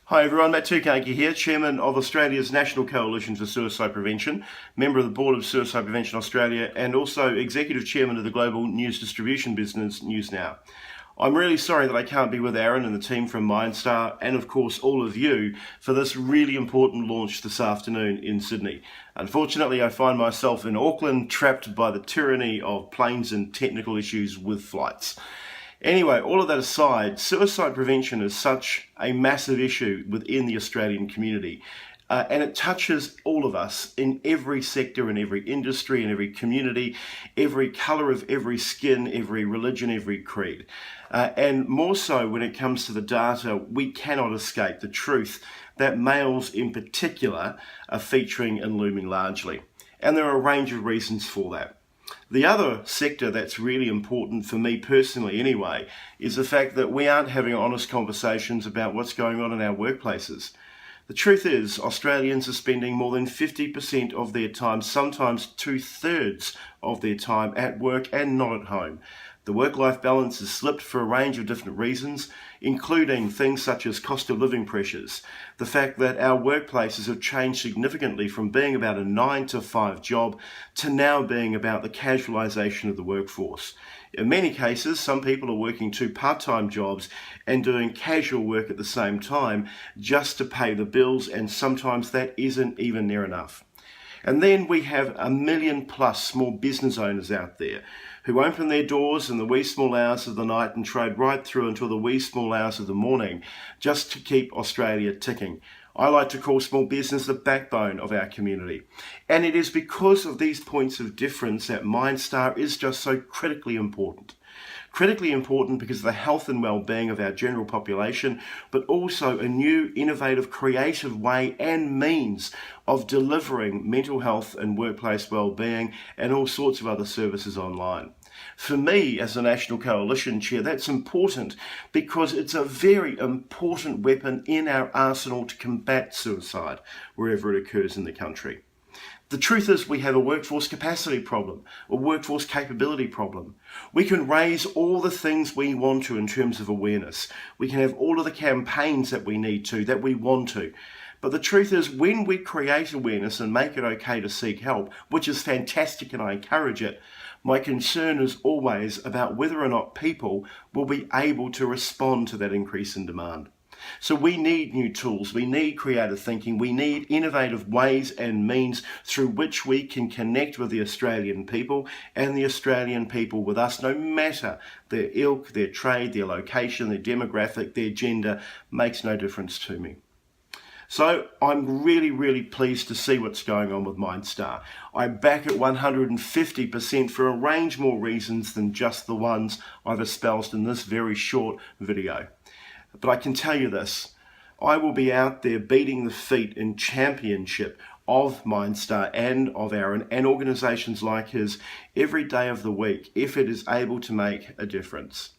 Hi everyone, Matt Tukangi here, Chairman of Australia's National Coalition for Suicide Prevention, member of the Board of Suicide Prevention Australia, and also Executive Chairman of the global news distribution business NewsNow. I'm really sorry that I can't be with Aaron and the team from mindstar, and of course all of you, for this really important launch this afternoon in Sydney. Unfortunately, I find myself in Auckland, trapped by the tyranny of planes and technical issues with flights. Anyway, all of that aside, suicide prevention is such a massive issue within the Australian community. And it touches all of us in every sector, in every industry, in every community, every colour of every skin, every religion, every creed. And more so when it comes to the data, we cannot escape the truth that males in particular are featuring and looming largely. And there are a range of reasons for that. The other sector that's really important for me personally anyway is the fact that we aren't having honest conversations about what's going on in our workplaces. The truth is, Australians are spending more than 50% of their time, sometimes 2/3 of their time at work and not at home. The work-life balance has slipped for a range of different reasons, including things such as cost of living pressures, the fact that our workplaces have changed significantly from being about a 9-to-5 job to now being about the casualisation of the workforce. In many cases, some people are working 2 part-time jobs and doing casual work at the same time just to pay the bills, and sometimes that isn't even near enough. And then we have 1 million plus small business owners out there who open their doors in the wee small hours of the night and trade right through until the wee small hours of the morning just to keep Australia ticking. I like to call small business the backbone of our community. And it is because of these points of difference that mindstar is just so critically important. Critically important because of the health and well-being of our general population, but also a new, innovative, creative way and means of delivering mental health and workplace well-being and all sorts of other services online. For me, as a National Coalition Chair, that's important because it's a very important weapon in our arsenal to combat suicide wherever it occurs in the country. The truth is we have a workforce capacity problem, a workforce capability problem. We can raise all the things we want to in terms of awareness. We can have all of the campaigns that we need to, that we want to. But the truth is when we create awareness and make it okay to seek help, which is fantastic and I encourage it, my concern is always about whether or not people will be able to respond to that increase in demand. So we need new tools, we need creative thinking, we need innovative ways and means through which we can connect with the Australian people and the Australian people with us, no matter their ilk, their trade, their location, their demographic, their gender, makes no difference to me. So I'm really pleased to see what's going on with mindstar. I'm back at 150% for a range more reasons than just the ones I've espoused in this very short video. But I can tell you this, I will be out there beating the feet in championship of mindstar and of Aaron and organisations like his every day of the week if it is able to make a difference.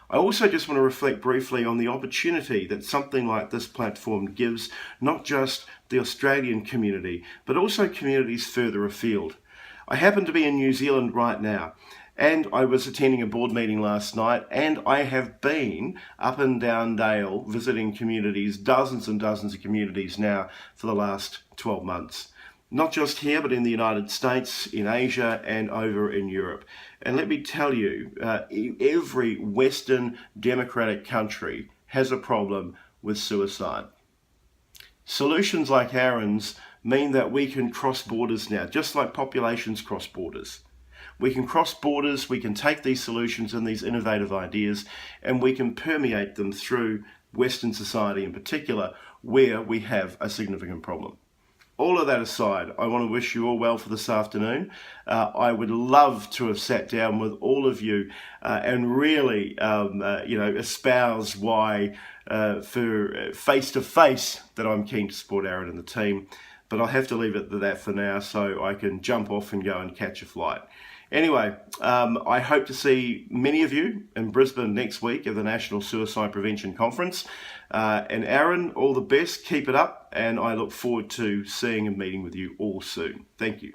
I also just want to reflect briefly on the opportunity that something like this platform gives not just the Australian community, but also communities further afield. I happen to be in New Zealand right now, and I was attending a board meeting last night, and I have been up and down Dale visiting communities, dozens and dozens of communities now for the last 12 months. Not just here, but in the United States, in Asia, and over in Europe. And let me tell you, every Western democratic country has a problem with suicide. Solutions like Aaron's mean that we can cross borders now, just like populations cross borders. We can cross borders, we can take these solutions and these innovative ideas, and we can permeate them through Western society in particular, where we have a significant problem. All of that aside, I want to wish you all well for this afternoon. I would love to have sat down with all of you and really, espouse why for face-to-face that I'm keen to support Aaron and the team. But I'll have to leave it at that for now so I can jump off and go and catch a flight. Anyway, I hope to see many of you in Brisbane next week at the National Suicide Prevention Conference. And Aaron, all the best, keep it up, and I look forward to seeing and meeting with you all soon. Thank you.